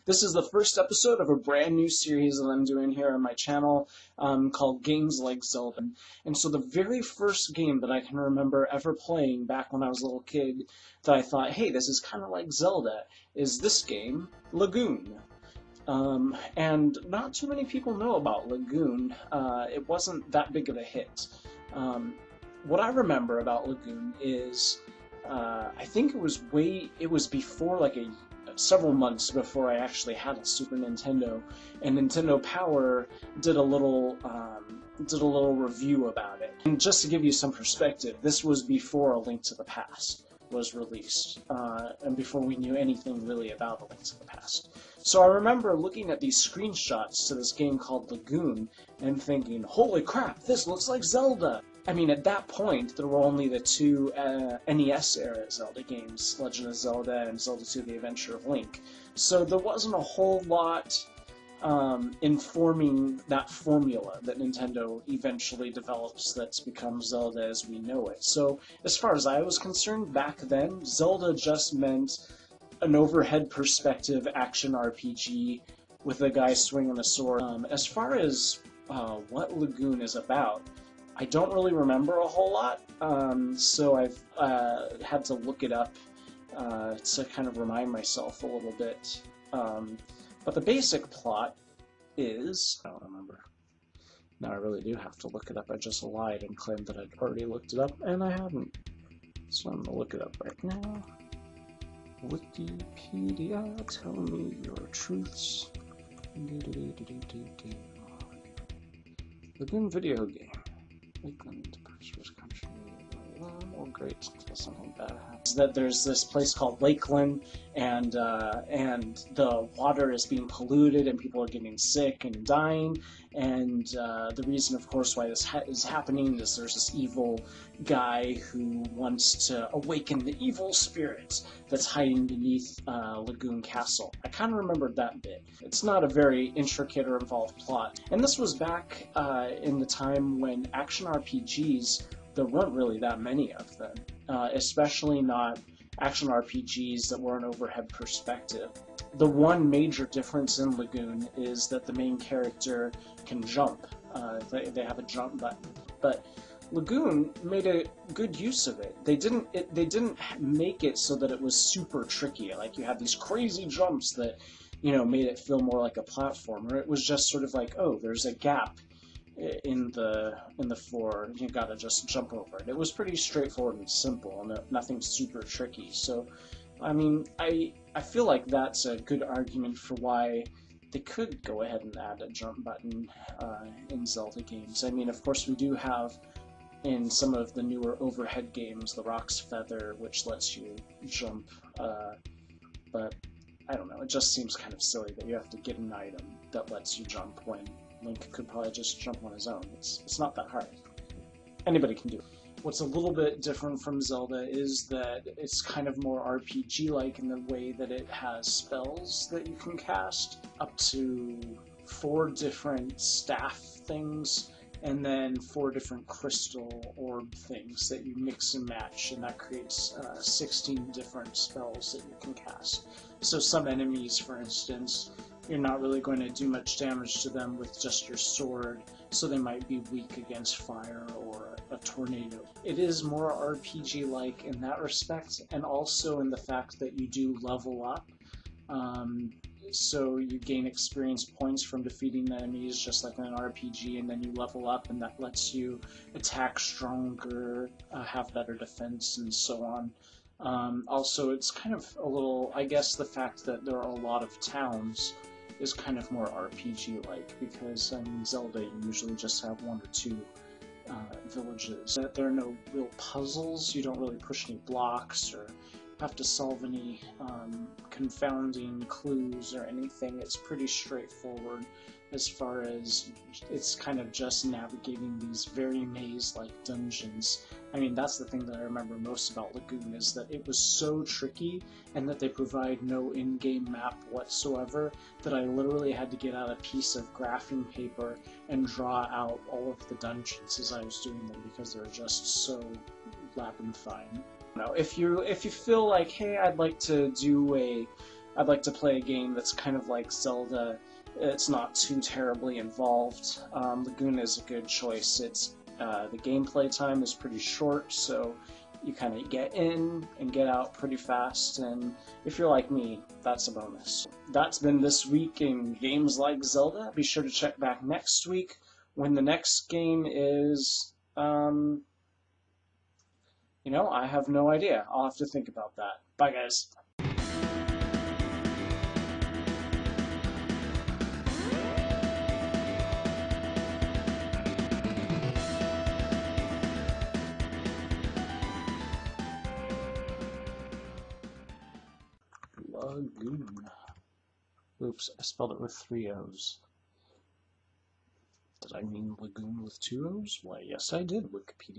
This is the first episode of a brand new series that I'm doing here on my channel called Games Like Zelda. And so the very first game that I can remember ever playing back when I was a little kid that I thought, hey, this is kind of like Zelda, is this game, Lagoon. And not too many people know about Lagoon. It wasn't that big of a hit. What I remember about Lagoon is I think it was before like several months before I actually had a Super Nintendo, and Nintendo Power did a little review about it. And just to give you some perspective, this was before A Link to the Past was released, and before we knew anything really about A Link to the Past. So I remember looking at these screenshots to this game called Lagoon and thinking, holy crap, this looks like Zelda! I mean, at that point, there were only the two NES-era Zelda games, Legend of Zelda and Zelda 2: The Adventure of Link. So there wasn't a whole lot informing that formula that Nintendo eventually develops that's become Zelda as we know it. So as far as I was concerned, back then, Zelda just meant an overhead perspective action RPG with a guy swinging a sword. As far as what Lagoon is about, I don't really remember a whole lot, so I've had to look it up to kind of remind myself a little bit. But the basic plot is... I don't remember. Now I really do have to look it up. I just lied and claimed that I'd already looked it up, and I haven't. So I'm going to look it up right now. Wikipedia, tell me your truths. Lagoon video game. Lakeland, first country. Oh, great! Something bad happens. That there's this place called Lakeland, and the water is being polluted, and people are getting sick and dying. And the reason, of course, why this is happening is there's this evil guy who wants to awaken the evil spirit that's hiding beneath Lagoon Castle. I kind of remembered that bit. It's not a very intricate or involved plot. And this was back in the time when action RPGs, there weren't really that many of them, especially not action RPGs that were an overhead perspective. The one major difference in Lagoon is that the main character can jump. They have a jump button. But Lagoon made a good use of it. They didn't make it so that it was super tricky. Like you had these crazy jumps that, you know, made it feel more like a platformer. It was just sort of like, oh, there's a gap in the floor. You gotta just jump over it. It was pretty straightforward and simple, and nothing super tricky. So, I mean, I feel like that's a good argument for why they could go ahead and add a jump button in Zelda games. I mean, of course, we do have in some of the newer overhead games the Rock's Feather, which lets you jump, but I don't know, it just seems kind of silly that you have to get an item that lets you jump when Link could probably just jump on his own. It's not that hard. Anybody can do it. What's a little bit different from Zelda is that it's kind of more RPG-like in the way that it has spells that you can cast, up to 4 different staff things, and then 4 different crystal orb things that you mix and match, and that creates 16 different spells that you can cast. So some enemies, for instance, you're not really going to do much damage to them with just your sword, so they might be weak against fire or a tornado. It is more RPG-like in that respect, and also in the fact that you do level up. So you gain experience points from defeating enemies just like in an RPG, and then you level up, and that lets you attack stronger, have better defense, and so on. Also, it's kind of a little, I guess the fact that there are a lot of towns is kind of more RPG-like, because in Zelda you usually just have 1 or 2 villages. There are no real puzzles, you don't really push any blocks or have to solve any confounding clues or anything. It's pretty straightforward as far as it's kind of just navigating these very maze-like dungeons. I mean, that's the thing that I remember most about Lagoon, is that it was so tricky and that they provide no in-game map whatsoever, that I literally had to get out a piece of graphing paper and draw out all of the dungeons as I was doing them, because they were just so labyrinthine. If you feel like, hey, I'd like to do I'd like to play a game that's kind of like Zelda. It's not too terribly involved. Lagoon is a good choice. The gameplay time is pretty short, so you kind of get in and get out pretty fast, and if you're like me, that's a bonus. That's been this week in games like Zelda. Be sure to check back next week when the next game is, I have no idea. I'll have to think about that. Bye, guys. Lagoon. Oops, I spelled it with 3 O's. Did I mean Lagoon with 2 O's? Why, yes I did, Wikipedia.